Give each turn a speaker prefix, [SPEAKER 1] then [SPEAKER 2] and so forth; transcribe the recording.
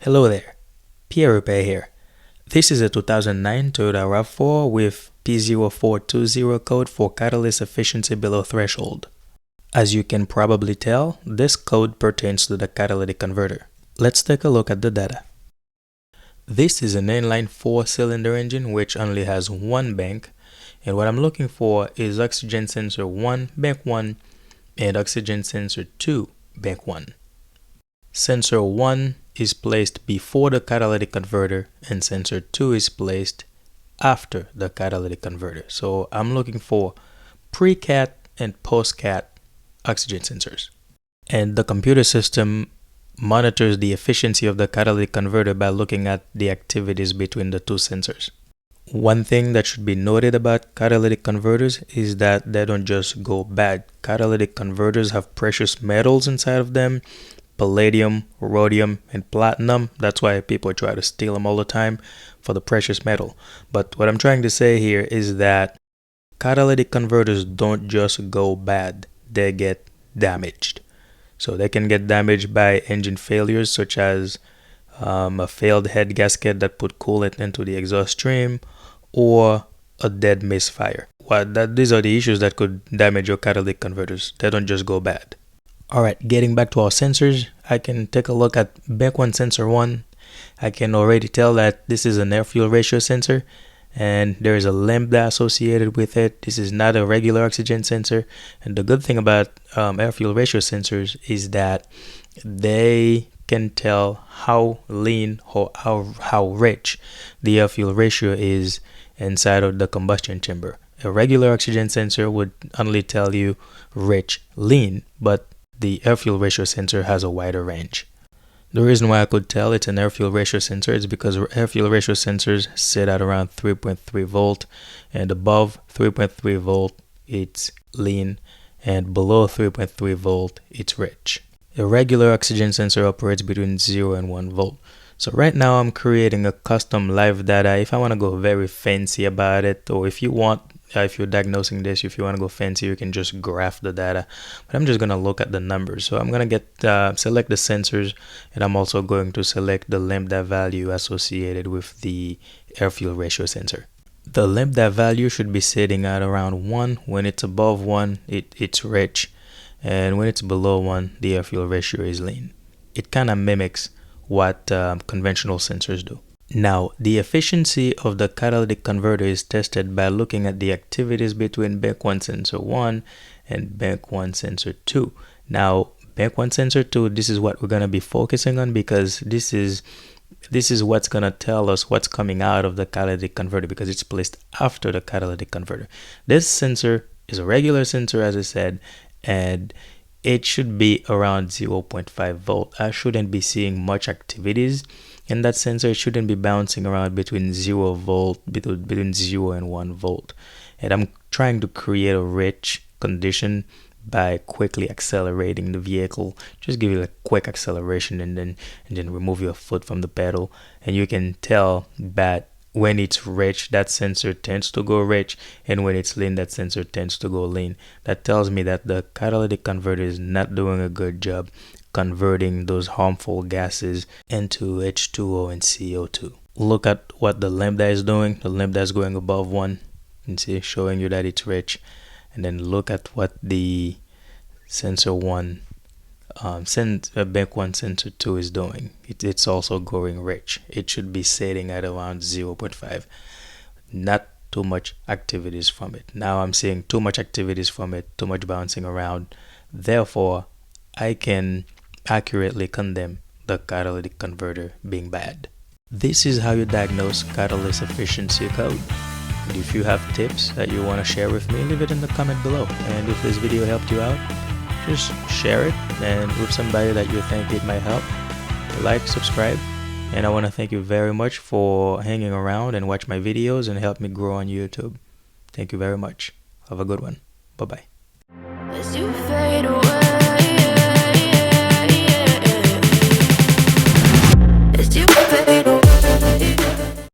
[SPEAKER 1] Hello there, Pierre Repair here. This is a 2009 Toyota RAV4 with P0420 code for catalyst efficiency below threshold. As you can probably tell, this code pertains to the catalytic converter. Let's take a look at the data. This is an inline 4-cylinder engine which only has one bank, and what I'm looking for is oxygen sensor 1, bank 1, and oxygen sensor 2, bank 1. Sensor 1 is placed before the catalytic converter and sensor 2 is placed after the catalytic converter. So I'm looking for pre-cat and post-cat oxygen sensors. And the computer system monitors the efficiency of the catalytic converter by looking at the activities between the two sensors. One thing that should be noted about catalytic converters is that they don't just go bad. Catalytic converters have precious metals inside of them. Palladium, rhodium, and platinum. That's why people try to steal them all the time for the precious metal. But what I'm trying to say here is that catalytic converters don't just go bad, they get damaged. So they can get damaged by engine failures such as a failed head gasket that put coolant into the exhaust stream or a dead misfire. These are the issues that could damage your catalytic converters. They don't just go bad. Alright, getting back to our sensors, I can take a look at bank 1 sensor 1. I can already tell that this is an air-fuel ratio sensor and there is a lambda associated with it. This is not a regular oxygen sensor, and the good thing about air-fuel ratio sensors is that they can tell how lean or how rich the air-fuel ratio is inside of the combustion chamber. A regular oxygen sensor would only tell you rich, lean, but the air-fuel ratio sensor has a wider range. The reason why I could tell it's an air-fuel ratio sensor is because air-fuel ratio sensors sit at around 3.3 volt, and above 3.3 volt it's lean, and below 3.3 volt it's rich. A regular oxygen sensor operates between 0 and 1 volt. So right now I'm creating a custom live data. If I want to go very fancy about it, or if you want, if you're diagnosing this, if you want to go fancy, you can just graph the data. But I'm just going to look at the numbers. So I'm going to select the sensors, and I'm also going to select the lambda value associated with the air-fuel ratio sensor. The lambda value should be sitting at around 1. When it's above 1, it's rich. And when it's below 1, the air-fuel ratio is lean. It kind of mimics what conventional sensors do. Now, the efficiency of the catalytic converter is tested by looking at the activities between bank 1 sensor 1 and bank 1 sensor 2. Now, bank 1 sensor 2, this is what we're going to be focusing on, because this is what's going to tell us what's coming out of the catalytic converter, because it's placed after the catalytic converter. This sensor is a regular sensor, as I said, and it should be around 0.5 volt. I shouldn't be seeing much activities in that sensor. It shouldn't be bouncing around between 0 volt, between 0 and 1 volt. And I'm trying to create a rich condition by quickly accelerating the vehicle. Just give it a quick acceleration and then remove your foot from the pedal, and you can tell that when it's rich, that sensor tends to go rich, and when it's lean, that sensor tends to go lean. That tells me that the catalytic converter is not doing a good job converting those harmful gases into H2O and CO2. Look at what the lambda is doing. The lambda is going above 1, you see, showing you that it's rich. And then look at what the sensor 1 bank 1 sensor 2 is doing. It's also going rich. It should be sitting at around 0.5. Not too much activities from it. Now I'm seeing too much activities from it, too much bouncing around. Therefore, I can accurately condemn the catalytic converter being bad. This is how you diagnose catalyst efficiency code. And if you have tips that you want to share with me, leave it in the comment below. And if this video helped you out, just share it and with somebody that you think it might help. Like, subscribe, and I want to thank you very much for hanging around and watch my videos and help me grow on YouTube. Thank you very much. Have a good one. Bye-bye. As you fade away, as you fade